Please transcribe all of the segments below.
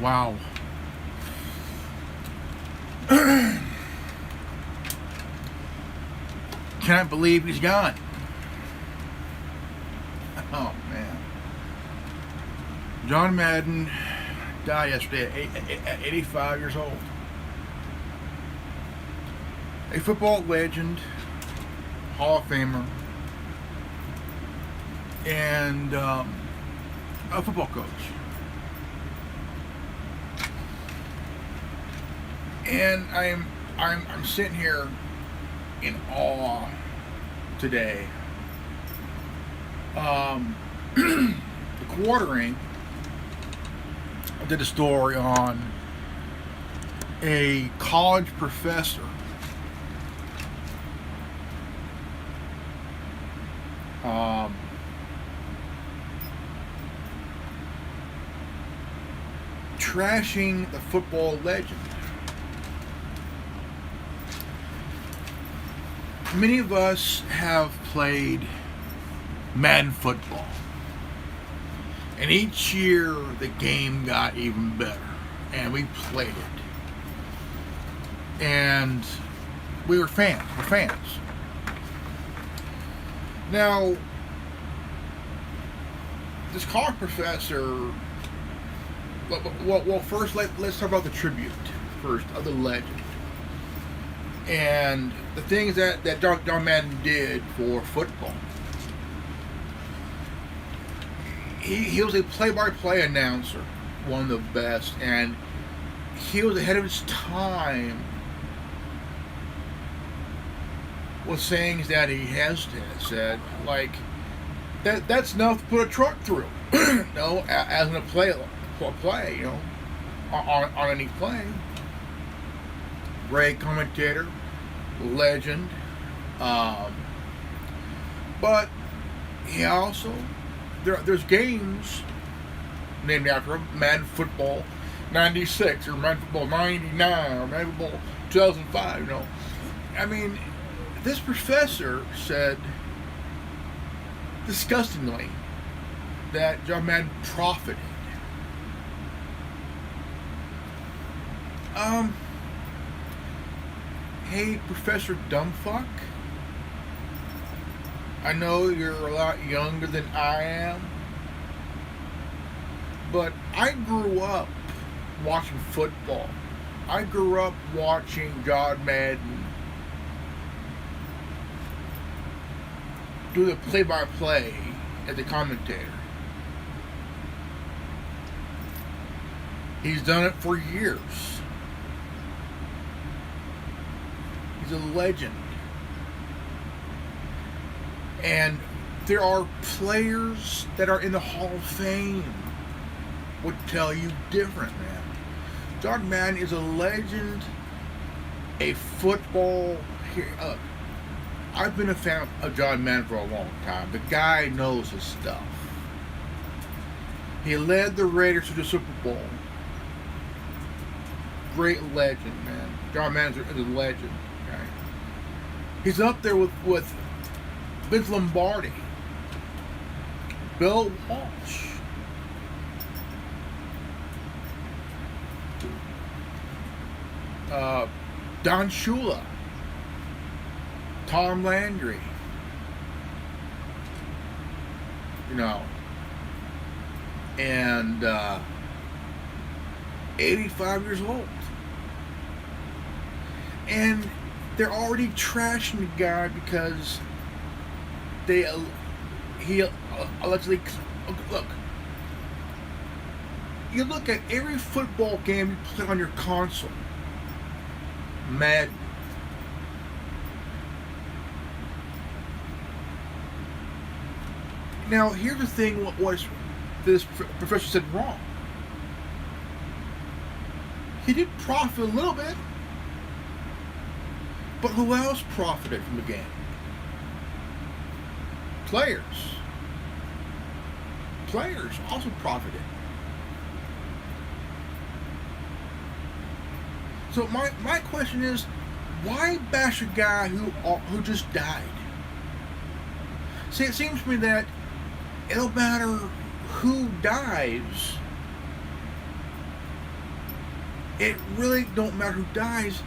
Wow. Can't believe he's gone. Oh, man. John Madden died yesterday at 85 years old. A football legend, Hall of Famer, and a football coach. And I'm sitting here in awe today. The Quartering did a story on a college professor trashing the football legend. Many of us have played Madden football, and each year the game got even better, and we played it, and we were fans. We're fans. Now, this college professor. Well, first let's talk about the tribute first of the legend and the things that John Madden did for football. He was a play-by-play announcer, one of the best, and he was ahead of his time with sayings that he has said, like that's enough to put a truck through. No, as in a play, on any play. Great commentator, legend, but he also there's games named after him: Madden Football '96 or Madden Football '99 or Madden Football 2005. I mean, this professor said disgustingly that John Madden profited. Hey, Professor Dumbfuck. I know you're a lot younger than I am, but I grew up watching football. I grew up watching John Madden do the play-by-play as a commentator. He's done it for years. He's a legend. And there are players that are in the Hall of Fame would tell you different, man. John Madden is a legend, a football hero. I've been a fan of John Madden for a long time. The guy knows his stuff. He led the Raiders to the Super Bowl. Great legend, man. John Madden is a legend. Okay? He's up there with Vince Lombardi, Bill Walsh, Don Shula, Tom Landry, and 85 years old. And they're already trashing the guy because he allegedly, look, you look at every football game you play on your console, Madden. Now, here's the thing, what this professor said wrong. He did profit a little bit, but who else profited from the game? Players also profited. So my question is, why bash a guy who just died? See, it seems to me that it don't matter who dies, it really don't matter who dies.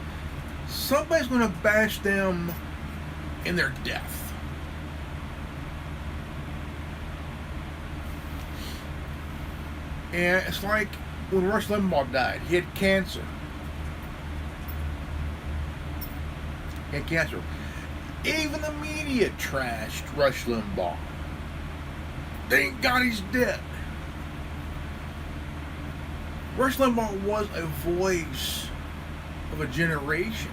Somebody's going to bash them in their death. And it's like when Rush Limbaugh died. He had cancer. Even the media trashed Rush Limbaugh. Thank God he's dead. Rush Limbaugh was a voice of a generation.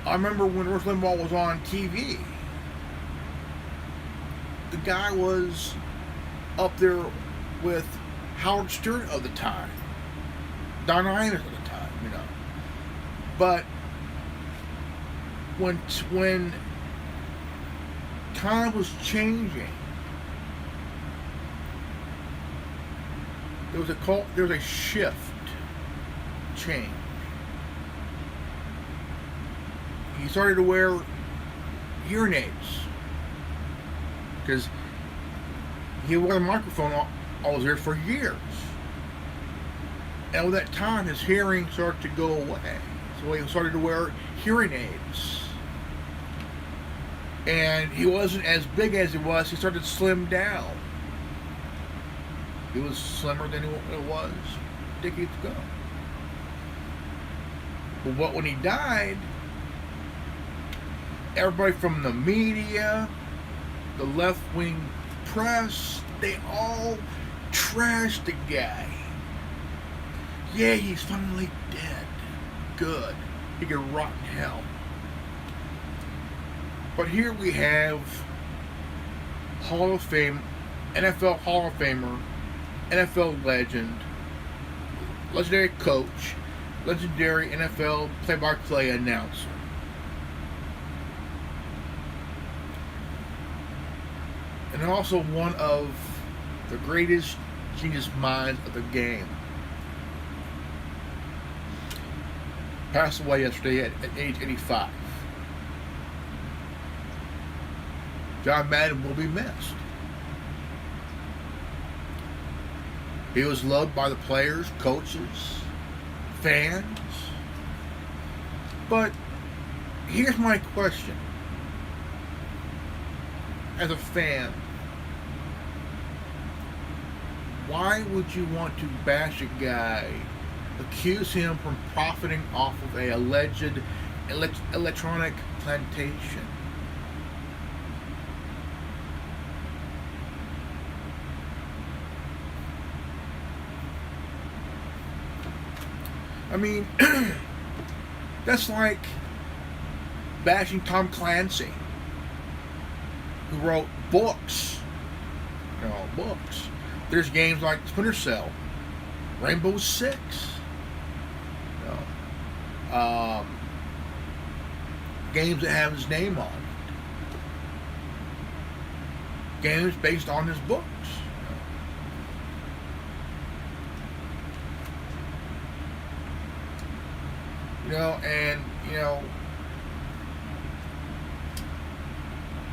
I remember when Rush Limbaugh was on TV, the guy was up there with Howard Stern of the time, Don Imus of the time, you know. But when time was changing, there was a shift, change. He started to wear hearing aids because he wore a microphone all his ears for years, and over that time his hearing started to go away. So he started to wear hearing aids, and he wasn't as big as he was. He started to slim down. He was slimmer than it was decades ago. But when he died, everybody from the media, the left-wing press, they all trashed the guy. Yeah, he's finally dead. Good. He could rot in hell. But here we have Hall of Fame, NFL Hall of Famer, NFL legend, legendary coach, legendary NFL play-by-play announcer. And also one of the greatest genius minds of the game. Passed away yesterday at age 85. John Madden will be missed. He was loved by the players, coaches, fans. But here's my question. As a fan, why would you want to bash a guy, accuse him from profiting off of a alleged electronic plantation? I mean, that's like bashing Tom Clancy, who wrote books. You know, books. There's games like Splinter Cell, Rainbow Six. You know, games that have his name on it. Games based on his books. You know, and you know,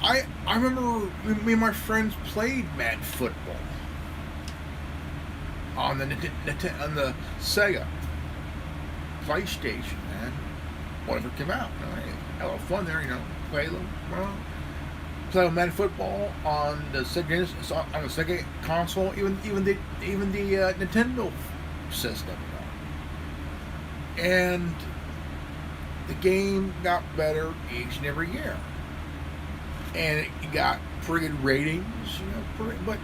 I remember me and my friends played Madden football on the Sega PlayStation, man. Whatever came out, you know, had a lot of fun there. You know, play Madden football on the Sega console, even the Nintendo system. You know. And the game got better each and every year, and it got pretty good ratings, you know. But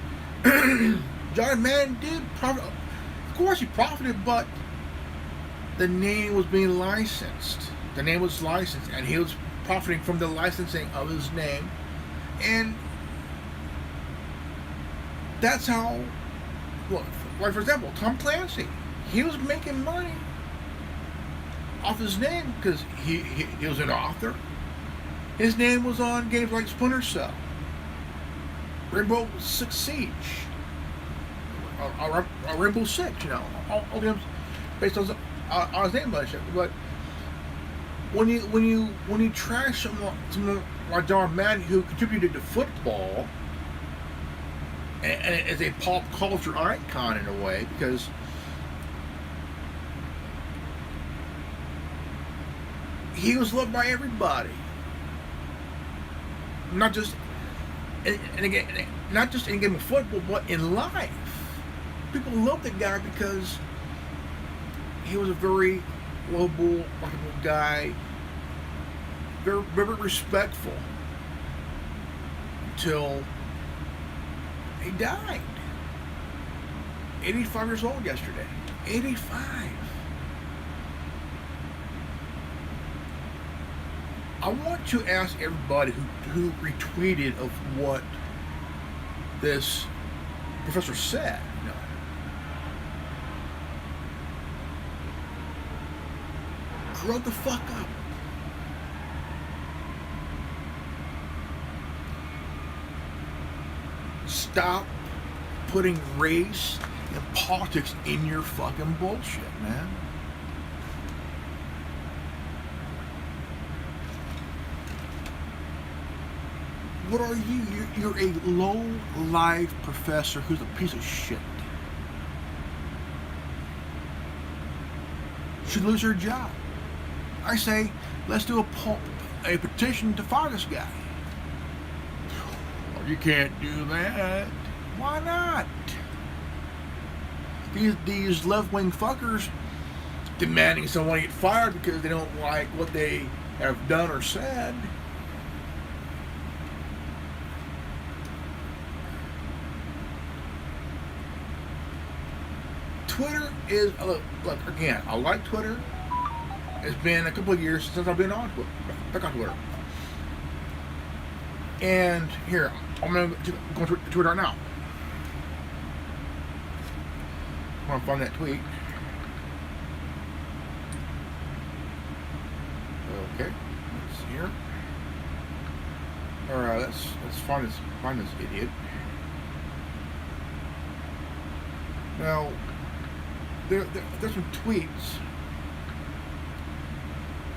John Madden did profit. Of course, he profited, but the name was being licensed. The name was licensed, and he was profiting from the licensing of his name, and that's how. Well, like for example, Tom Clancy, he was making money off his name because he was an author. His name was on games like Splinter Cell, Rainbow Six Siege, Rainbow Six. You know, all games based on his name. But when you trash someone like John Madden, who contributed to football and is a pop culture icon in a way, because he was loved by everybody. Not just, and again, not just in a game of football, but in life. People loved the guy because he was a very lovable, likable guy, very, very respectful until he died. 85 years old yesterday. 85. I want to ask everybody who retweeted of what this professor said. Grow the fuck up. Stop putting race and politics in your fucking bullshit, man. What are you? You're a low-life professor who's a piece of shit. Should lose your job. I say, let's do a petition to fire this guy. Well, you can't do that. Why not? These left-wing fuckers demanding someone get fired because they don't like what they have done or said. Twitter is, look, again, I like Twitter. It's been a couple of years since I've been on Twitter, back on Twitter. And here, I'm going to go to Twitter right now. I want to find that tweet. Okay, let's see here. Alright, let's find this idiot. Now, there's some tweets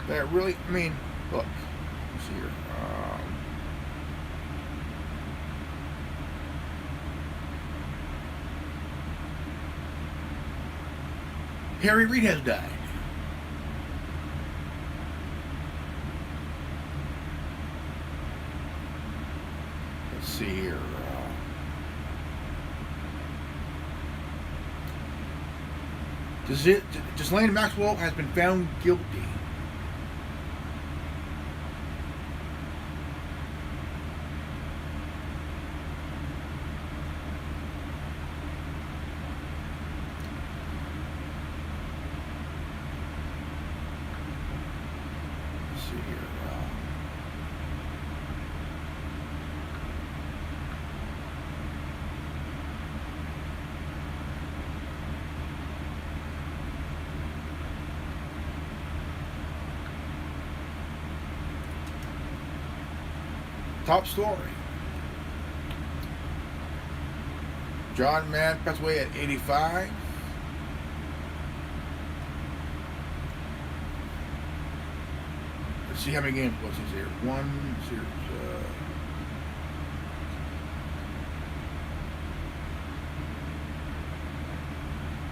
that really, I mean, look, let's see here. Harry Reid has died. Let's see here. Ghislaine Maxwell has been found guilty. Let's see here. Top story. John Madden passed away at 85. Let's see how many games was he here. One, series.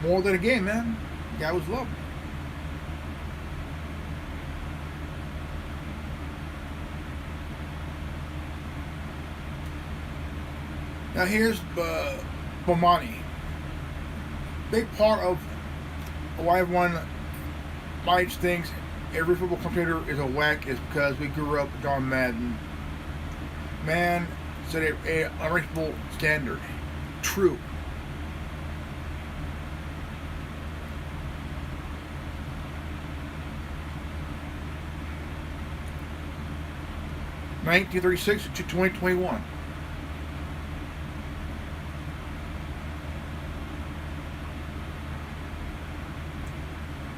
More than a game, man. The guy was loved. Now here's Bomani. Big part of why everyone might think every football commentator is a whack is because we grew up with John Madden. Man set an unreachable standard. True. (1936 to 2021).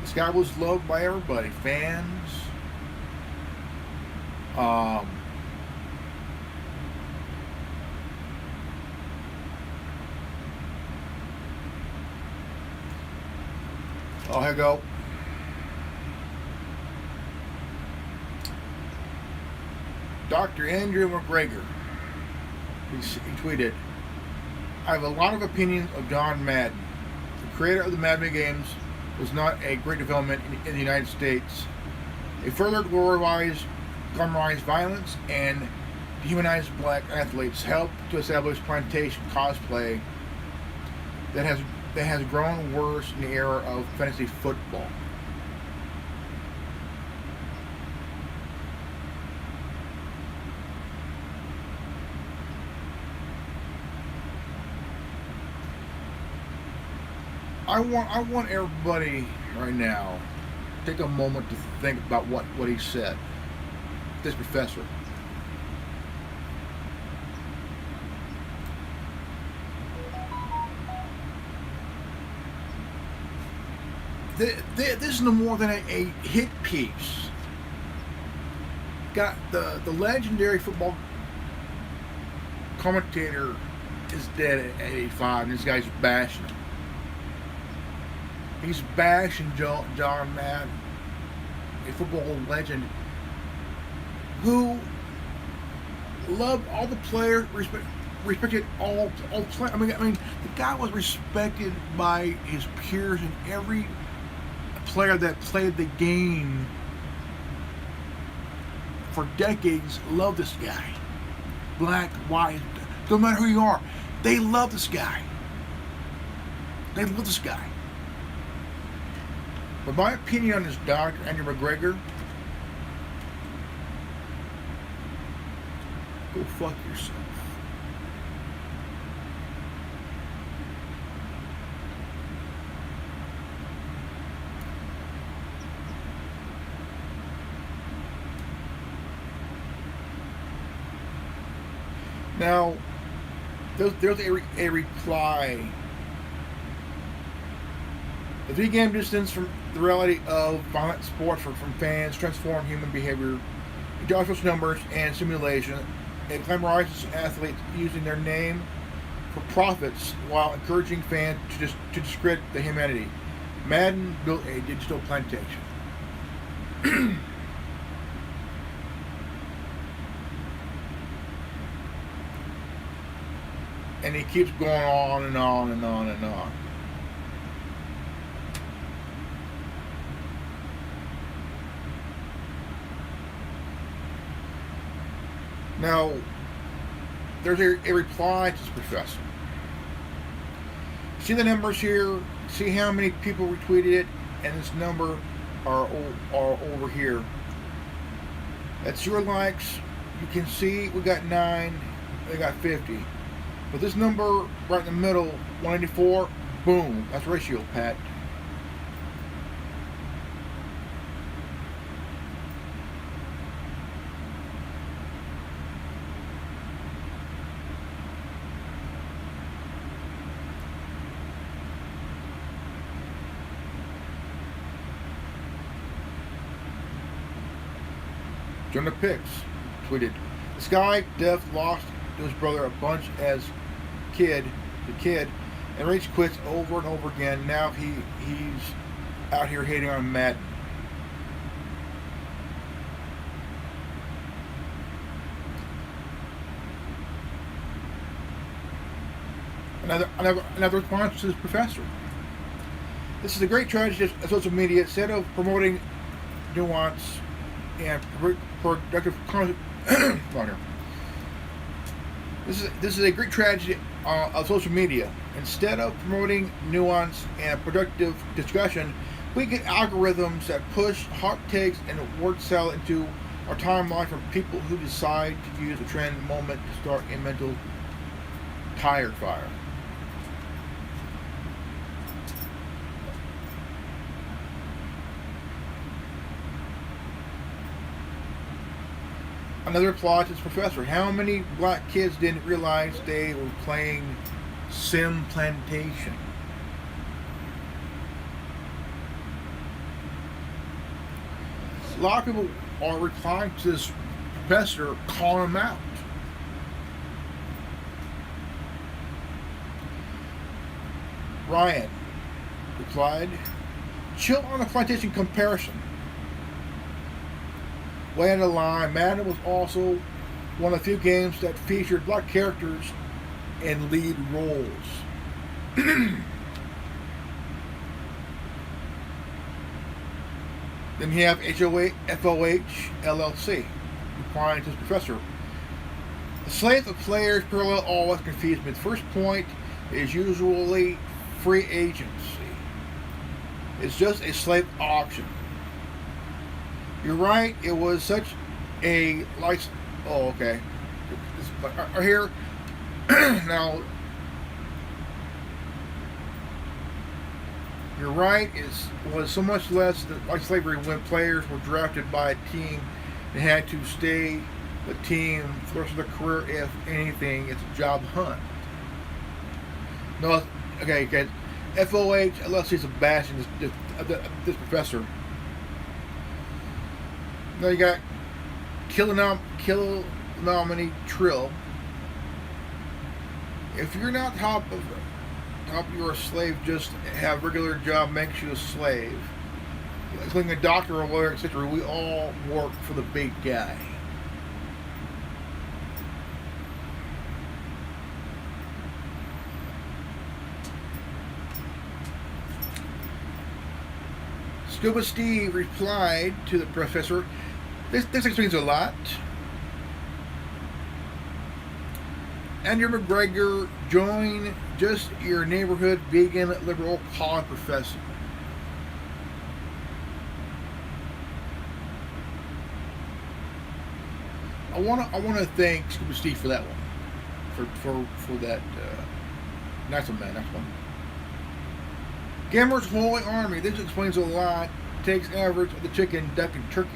This guy was loved by everybody, fans. Oh, here we go. Dr. Andrew McGregor. He tweeted, "I have a lot of opinions of John Madden. The creator of the Madden games was not a great development in the United States. They further glamorize violence and dehumanize black athletes, help to establish plantation cosplay that has grown worse in the era of fantasy football. I want everybody right now take a moment to think about what he said. This professor. This is no more than a hit piece. Got the legendary football commentator is dead at 85, and this guy's bashing him. He's bashing John Madden, a football legend who loved all the players, respected all players. I mean, the guy was respected by his peers, and every player that played the game for decades loved this guy. Black, white, no matter who you are, they love this guy. They love this guy. But my opinion on this Dr. Andrew McGregor, go fuck yourself. Now, there's a reply. The three-game distance from the reality of violent sports from fans transform human behavior into artificial numbers and simulation. It glamorizes athletes using their name for profits while encouraging fans to discredit the humanity. Madden built a digital plantation. And he keeps going on and on and on and on. Now, there's a reply to this professor. See the numbers here? See how many people retweeted it? And this number are over here. That's your likes. You can see we got 9, they got 50. But this number right in the middle, 184, boom, that's ratio, Pat. John the Pix tweeted, "This guy, Death, lost to his brother a bunch as the kid, and rage quits over and over again. Now he's out here hating on Madden." Another response to this professor. "This is a great tragedy of social media. Instead of promoting nuance and productive content, This is a great tragedy of social media. Instead of promoting nuance and productive discussion, we get algorithms that push hot takes and word salad into our timeline from people who decide to use a trend moment to start a mental tire fire." Another reply to this professor. How many black kids didn't realize they were playing Sim Plantation? A lot of people are replying to this professor, calling him out. Ryan replied, "Chill on the plantation comparison. Way out of line, Madden was also one of the few games that featured black characters in lead roles." Then you have FOH LLC, replying to his professor. The slate of players parallel always confuse me. The first point is usually free agency. It's just a slave auction. You're right, it was such a license. Oh, okay. Here, now, you're right, it was so much less like slavery when players were drafted by a team and had to stay the team for the rest of their career. If anything, it's a job hunt. No, okay. FOH, unless he's a bashing this professor. Now you got Kill-Nominee Trill. If you're not top, you're a slave. Just have regular job makes you a slave. Including a doctor, a lawyer, etc. We all work for the big guy. Scuba Steve replied to the professor, this explains a lot. Andrew McGregor, join just your neighborhood vegan liberal college professor. I wanna thank Scuba Steve for that one, for that nice one, man. Next one. Gammer's Holy Army. This explains a lot. Takes average of the chicken, duck, and turkeys.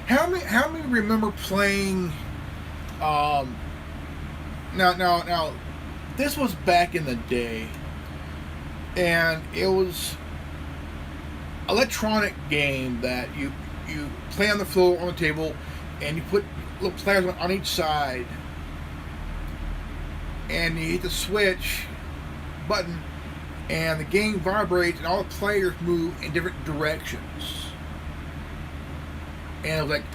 How many remember playing? Now, this was back in the day, and it was electronic game that you play on the floor on the table, and you put little players on each side. And you hit the switch button, and the game vibrates, and all the players move in different directions. And it was like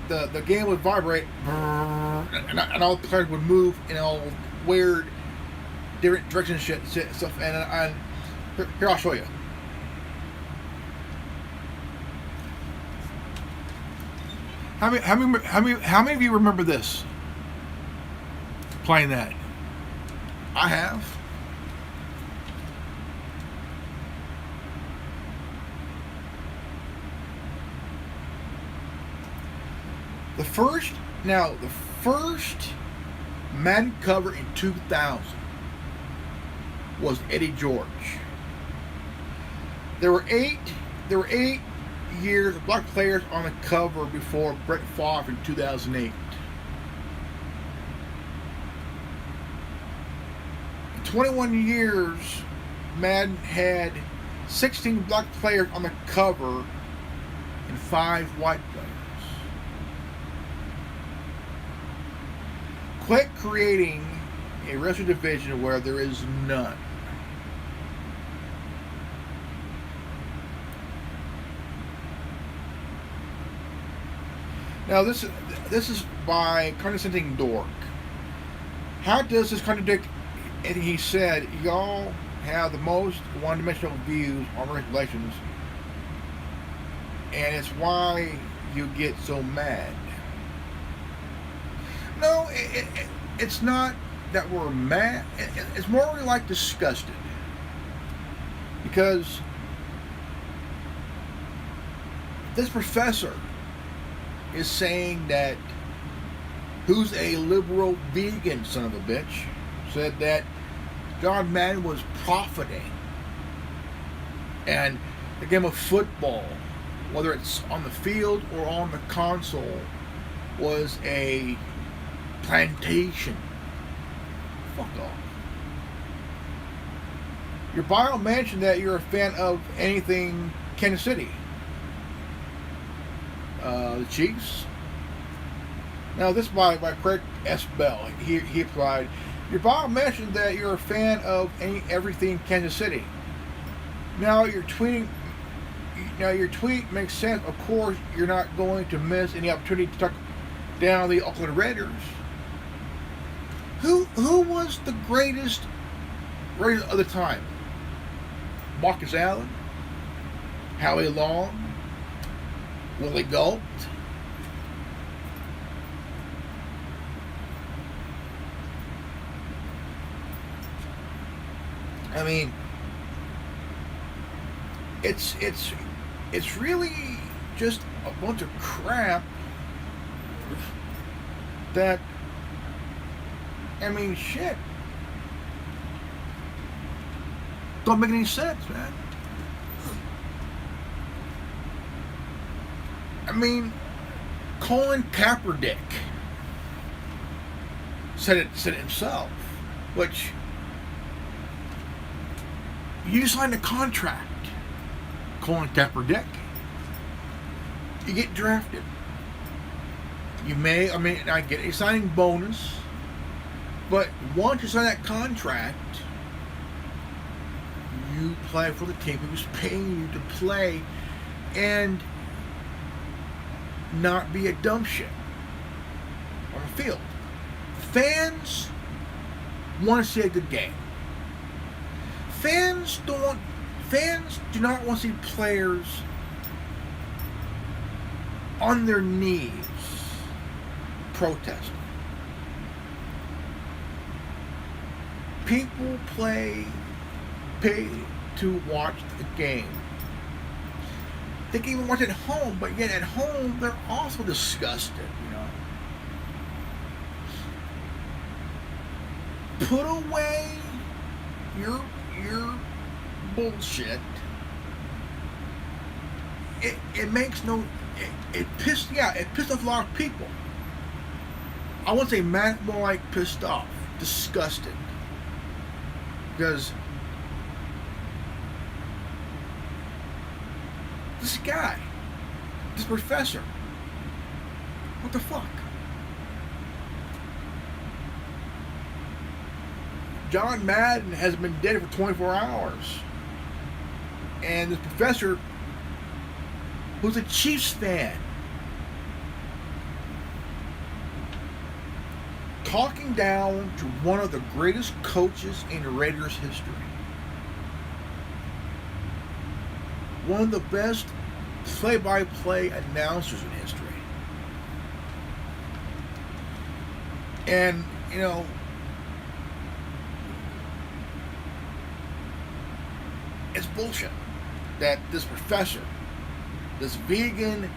the game would vibrate, and all the players would move in all weird, different directions, stuff. And here I'll show you. How many of you remember this? Playing that? I have. The first Madden cover in 2000 was Eddie George. There were eight years of black players on the cover before Brett Favre in 2008. 21 years, Madden had 16 black players on the cover and 5 white players. Quit creating a wrestling division where there is none. Now this is by Condescending Dork. How does this contradict? And he said, y'all have the most one-dimensional views on race relations, and it's why you get so mad. No, it's not that we're mad. It's more we like disgusted. Because this professor is saying that who's a liberal vegan son of a bitch said that John Madden was profiting, and the game of football, whether it's on the field or on the console, was a plantation. Fuck off. Your bio mentioned that you're a fan of anything Kansas City. The Chiefs. Now this by Craig S. Bell. He replied, your bio mentioned that you're a fan of everything Kansas City. Now your tweet makes sense. Of course, you're not going to miss any opportunity to talk down the Oakland Raiders. Who was the greatest Raider of the time? Marcus Allen, Howie Long, Willie Galt. I mean, it's really just a bunch of crap that, I mean, shit, don't make any sense, man. I mean, Colin Kaepernick said it himself, which you signed a contract, Colin Kaepernick. You get drafted. You may, I mean, I get a signing bonus, but once you sign that contract, you play for the team who's paying you to play and not be a dumb shit on the field. Fans want to see a good game. Fans do not want to see players on their knees protesting. People pay to watch the game. They can even watch it at home, but yet at home they're also disgusted, you know. Put away your bullshit. It makes no, it pissed off a lot of people. I wouldn't say mad, more like pissed off, disgusted. Because this guy, this professor, what the fuck? John Madden has been dead for 24 hours. And this professor, who's a Chiefs fan, talking down to one of the greatest coaches in Raiders history. One of the best play-by-play announcers in history. And, you know, it's bullshit that this professor, this vegan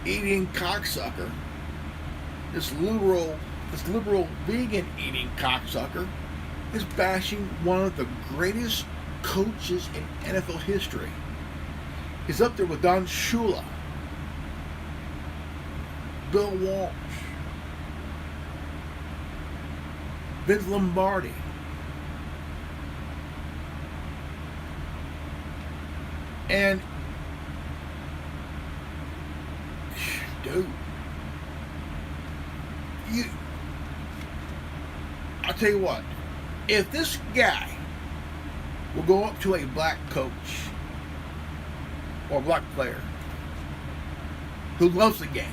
eating cocksucker, this liberal vegan eating cocksucker is bashing one of the greatest coaches in NFL history. He's up there with Don Shula, Bill Walsh, Vince Lombardi. And, dude, I'll tell you what, if this guy will go up to a black coach or a black player who loves the game,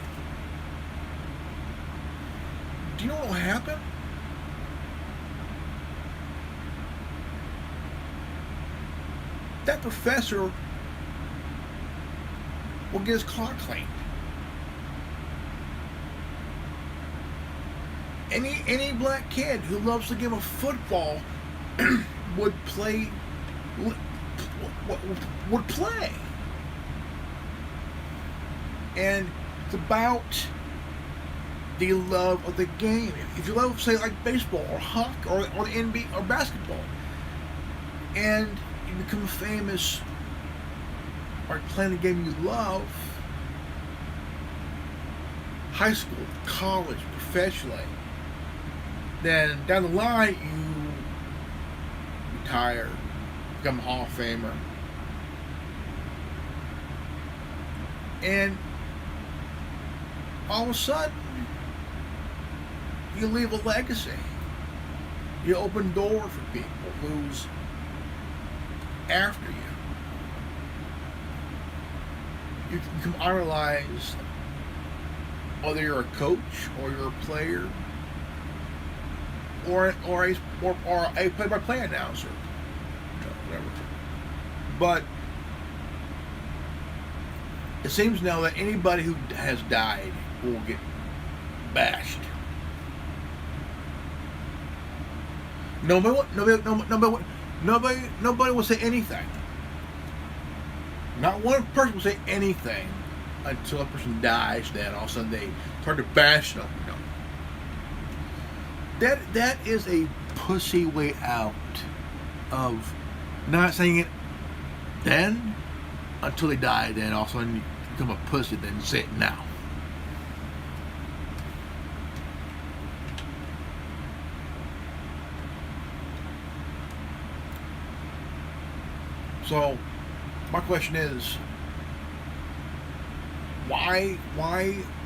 do you know what will happen? That professor will get his clock cleaned. Any black kid who loves the game of football would play. And it's about the love of the game. If you love, say, like baseball or hockey or the NBA or basketball, and you become famous or playing the game you love, high school, college, professionally, then down the line you retire, become a Hall of Famer, and all of a sudden you leave a legacy. You open doors for people who's after you. You become idolized, whether you're a coach or you're a player or a play-by-play announcer, whatever. But It seems now that anybody who has died will get bashed. Nobody will say anything. Not one person will say anything until a person dies. Then all of a sudden they start to bash them. That is a pussy way out of not saying it then until they die. Then all of a sudden you become a pussy. Then say it now. So, my question is, why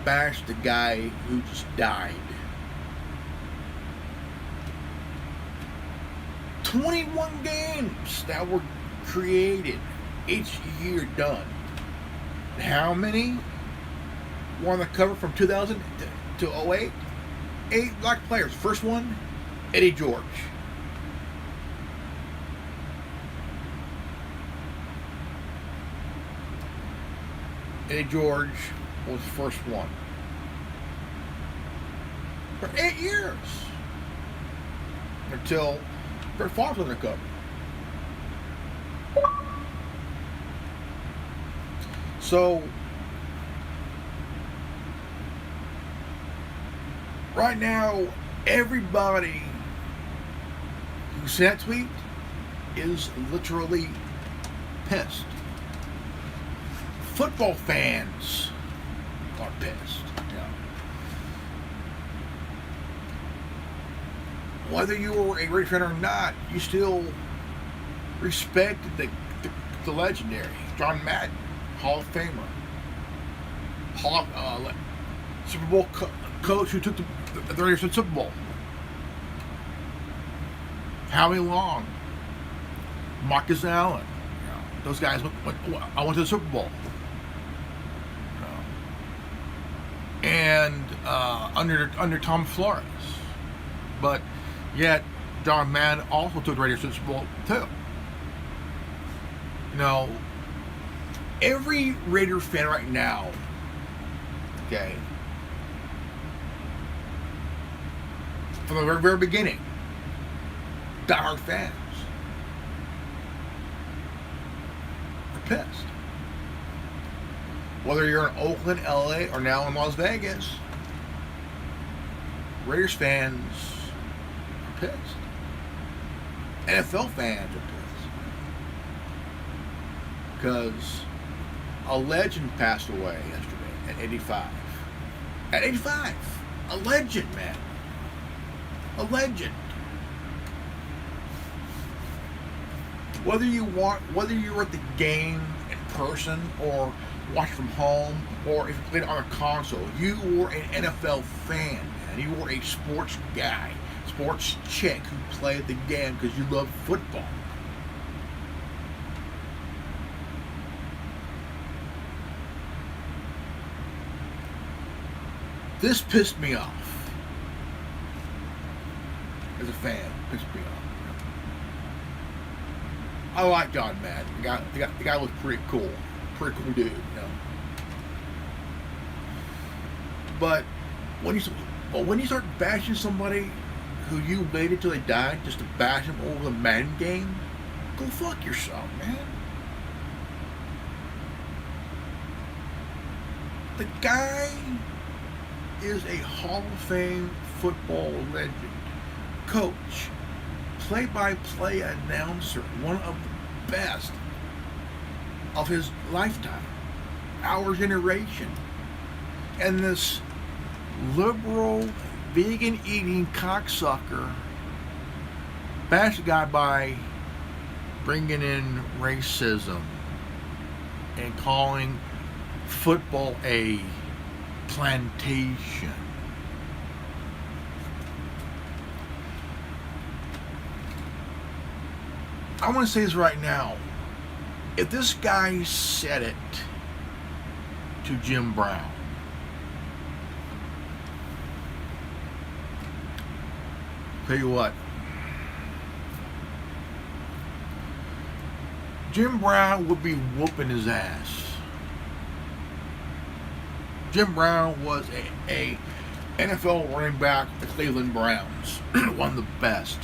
bash the guy who just died? 21 games that were created each year done. How many were on the cover from 2000 to 08? 8 black players. First one, Eddie George. Eddie George was the first one. For 8 years. Until Brett Favre was on the cover. So, right now, everybody who sent that tweet is literally pissed. Football fans are pissed. Whether you were a Raider fan or not, you still respected the legendary John Madden, Hall of Famer, Super Bowl coach who took the Raiders to the Super Bowl. Howie Long, Marcus Allen, those guys I went to the Super Bowl. And under Tom Flores, but yet John Madden also took the Raiders to the Super Bowl too. Every Raider fan right now, okay, from the very, very beginning, diehard fans are pissed. Whether you're in Oakland, LA, or now in Las Vegas, Raiders fans are pissed. NFL fans are pissed. Because a legend passed away yesterday at 85. At 85! A legend, man. A legend. Whether you were at the game in person or watch from home, or if you played on a console, you were an NFL fan, man. You were a sports guy, sports chick who played the game because you loved football. This pissed me off. As a fan, pissed me off. I like John Madden. The guy was pretty cool. Pretty cool dude, But when you start bashing somebody who you waited till they died just to bash them over the Madden game, go fuck yourself, man. The guy is a Hall of Fame football legend, coach, play-by-play announcer, one of the best of his lifetime, our generation. And this liberal, vegan-eating cocksucker bashed the guy by bringing in racism and calling football a plantation. I want to say this right now. If this guy said it to Jim Brown, tell you what, Jim Brown would be whooping his ass Jim Brown was a NFL running back for the Cleveland Browns, one of the best.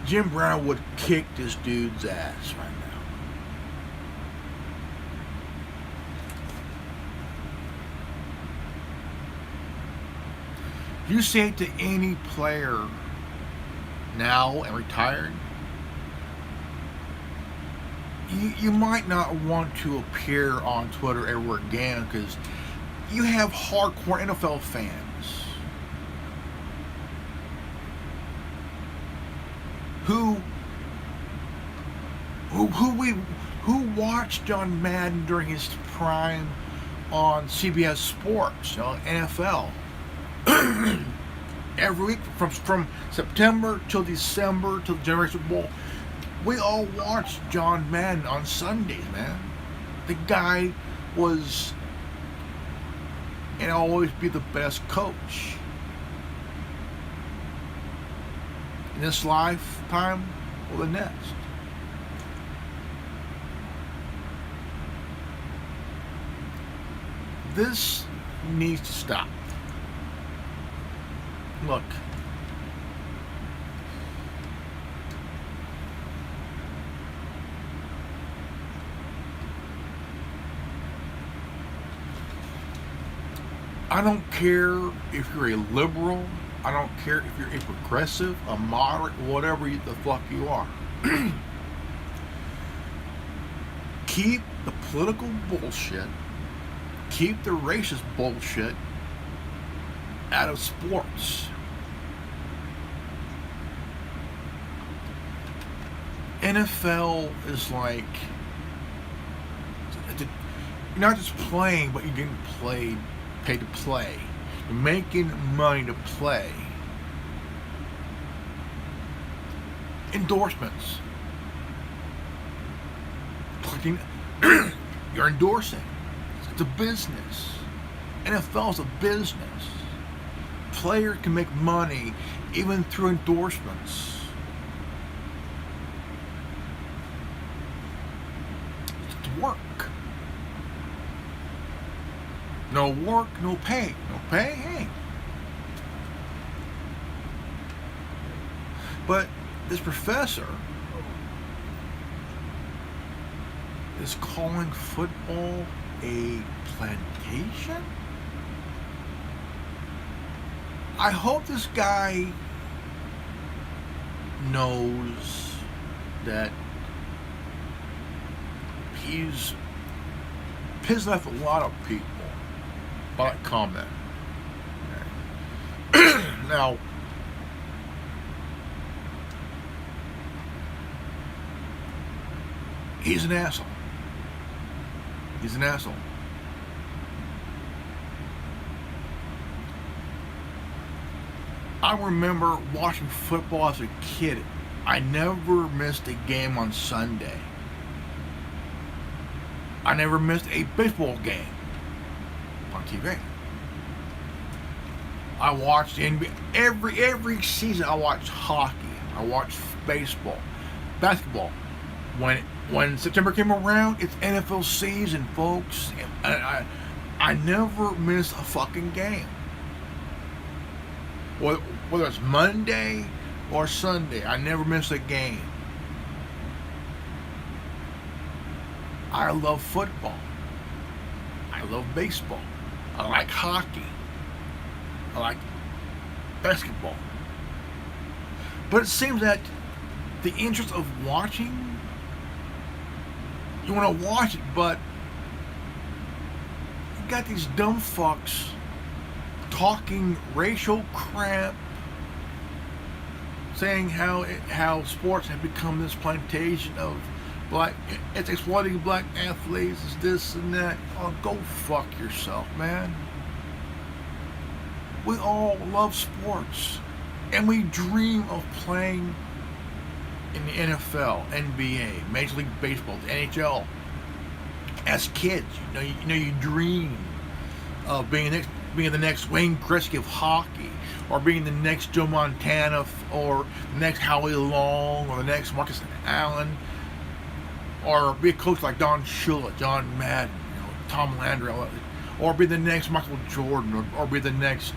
Jim Brown would kick this dude's ass right now. You say it to any player now and retired, you might not want to appear on Twitter ever again because you have hardcore NFL fans who watched John Madden during his prime on CBS Sports, NFL. Every week from September till December till the Generation Bowl, we all watched John Madden on Sundays, man. The guy was and always be the best coach. In this lifetime or the next. This needs to stop. Look, I don't care if you're a liberal, I don't care if you're a progressive, a moderate, whatever the fuck you are. Keep the political bullshit, keep the racist bullshit out of sports. NFL is like, you're not just playing, but you're getting paid to play. You're making money to play. Endorsements. You're endorsing. It's a business. NFL is a business. Players can make money even through endorsements. It's work. No work, no pay. No pay, hey. But this professor is calling football a plantation? I hope this guy knows that he's pissed off a lot of people by that comment. Now, he's an asshole. He's an asshole. I remember watching football as a kid. I never missed a game on Sunday. I never missed a baseball game on TV. I watched NBA every season. I watched hockey. I watched baseball, basketball. When September came around, it's NFL season, folks. And I never miss a fucking game. Whether it's Monday or Sunday, I never miss a game. I love football. I love baseball. I like hockey. I like basketball. But it seems that the interest of watching, you want to watch it, but you got these dumb fucks talking racial crap, saying how sports have become this plantation of black, it's exploiting black athletes, it's this and that. Oh, go fuck yourself, man. We all love sports, and we dream of playing in the NFL, NBA, Major League Baseball, the NHL. As kids, you dream of being the next Wayne Gretzky of hockey, or being the next Joe Montana, or the next Howie Long, or the next Marcus Allen, or be a coach like Don Shula, John Madden, Tom Landry, or be the next Michael Jordan, or be the next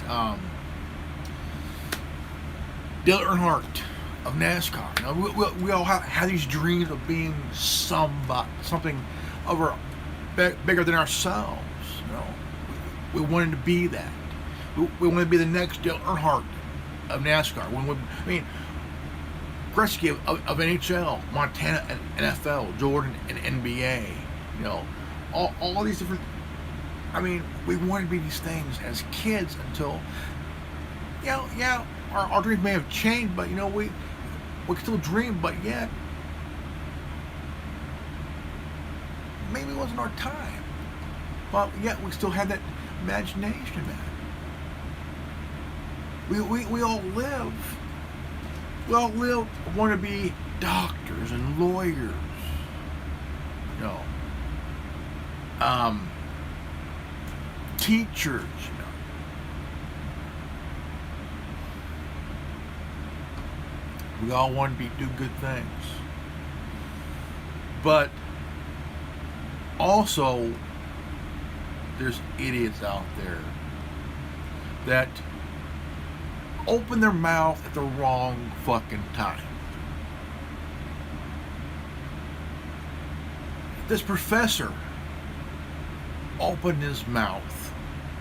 Dale Earnhardt of NASCAR. You know, we all have these dreams of being something over bigger than ourselves. You know, we wanted to be that. We wanted to be the next Dale Earnhardt of NASCAR. I mean, Gretzky of NHL, Montana and NFL, Jordan and NBA. You know, all these different. I mean, we wanted to be these things as kids until, our dreams may have changed, but we can still dream, but yet maybe it wasn't our time. But yet we still had that imagination, man. We all live. We all want to be doctors and lawyers. Teachers. We all want to do good things. But also, there's idiots out there that open their mouth at the wrong fucking time. This professor opened his mouth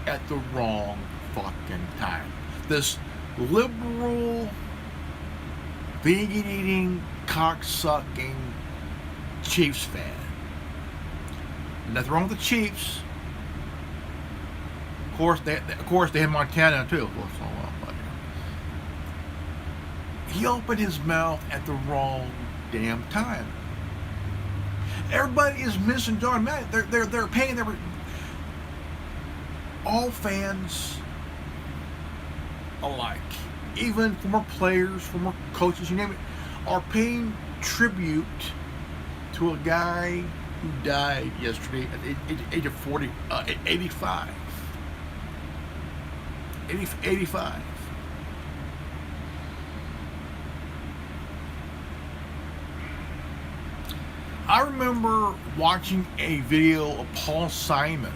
at the wrong fucking time. This liberal, vegan-eating, cock-sucking Chiefs fan. Nothing wrong with the Chiefs. Of course, they have Montana too. Of course, but he opened his mouth at the wrong damn time. Everybody is missing John Madden. They're paying their. All fans alike, even former players, former coaches, you name it, are paying tribute to a guy who died yesterday at the age of 85. 85. I remember watching a video of Paul Simon.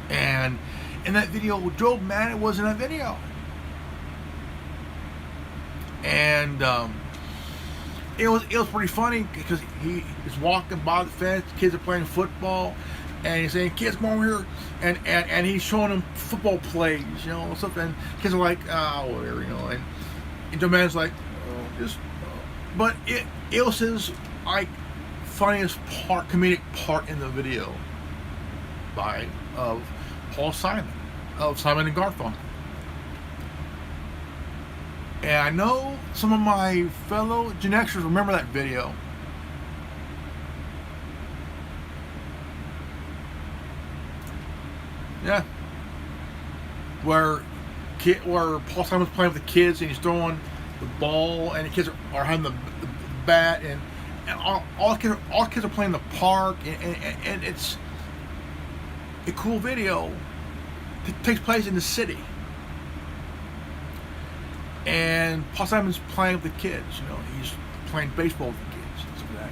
And in that video, Joe Madden was in that video. And it was pretty funny because he is walking by the fence, kids are playing football, and he's saying, "Kids, come over here," and he's showing them football plays, stuff, and kids are like, "Oh, whatever," and Joe Madden's like, "Oh, just," but it was his funniest comedic part in the video of Paul Simon, of Simon and Garfunkel. And I know some of my fellow Gen Xers remember that video. Yeah. Where Paul Simon's playing with the kids and he's throwing the ball and the kids are having the bat and all kids are playing in the park and it's a cool video. It takes place in the city. And Paul Simon's playing with the kids. He's playing baseball with the kids and stuff like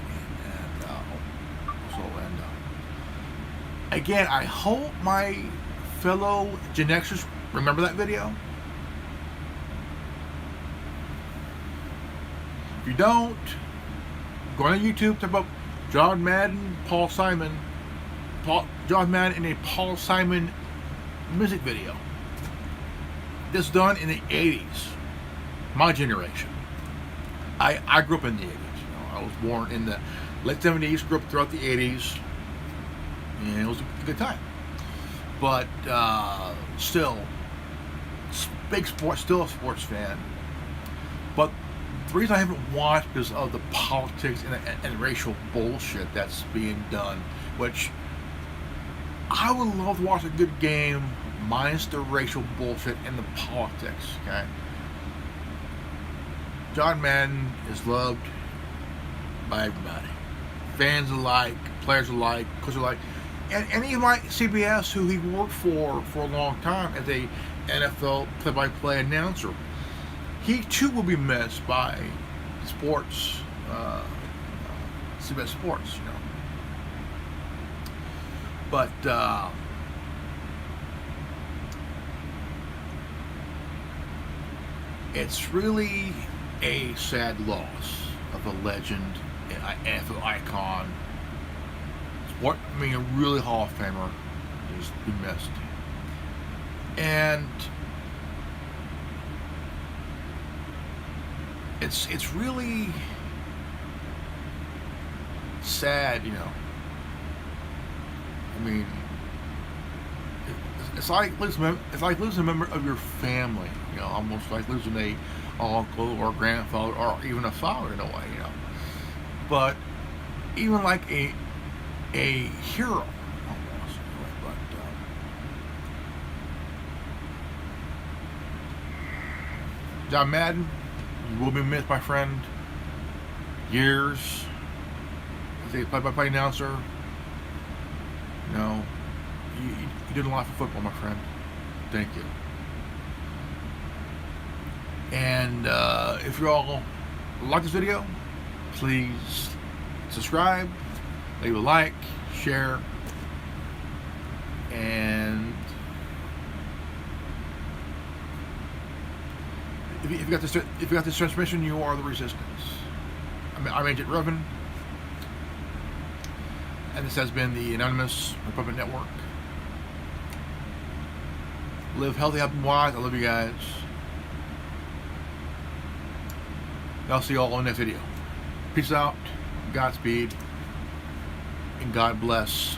that. And again, I hope my fellow Gen Xers remember that video. If you don't, go on YouTube, type up John Madden, Paul Simon, John Madden in a Paul Simon music video. This done in the 80s. My generation. I grew up in the 80s. I was born in the late 70s, grew up throughout the 80s, and it was a good time. But still, big sports, still a sports fan. But the reason I haven't watched is of the politics and racial bullshit that's being done, which I would love to watch a good game minus the racial bullshit and the politics, okay? John Madden is loved by everybody. Fans alike, players alike, coaches alike. And even like CBS, who he worked for a long time as a NFL play-by-play announcer, he too will be missed by sports, CBS Sports, But it's really a sad loss of a legend, an NFL icon. A really Hall of Famer is be missed. And it's really sad, you know. I mean, it's like losing a member of your family, you know, almost like losing a uncle or grandfather or even a father in a way, you know. But even like a hero almost. But John Madden, you will be missed, my friend. Years as a play-by-play announcer. You know, you did a lot for football, my friend. Thank you. And if you all like this video, please subscribe, leave a like, share, and if you got this transmission, you are the resistance. I'm Agent Revan, and this has been the Anonymous Republic Network. Live healthy, happy, and wise. I love you guys. I'll see you all in the next video. Peace out, Godspeed, and God bless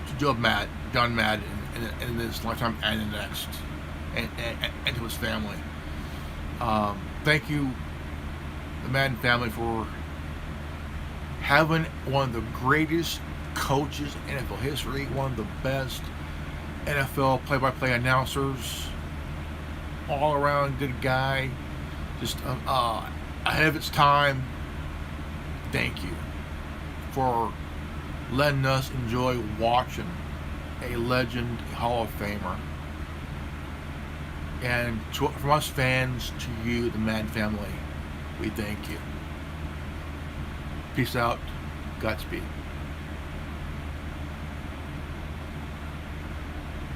to John Madden in this lifetime and in the next, and to his family. Thank you, the Madden family, for having one of the greatest coaches in NFL history, one of the best NFL play-by-play announcers, all around good guy, just ahead of its time. Thank you for letting us enjoy watching a legend, a Hall of Famer. And from us fans to you, the Madden family, we thank you. Peace out. Godspeed.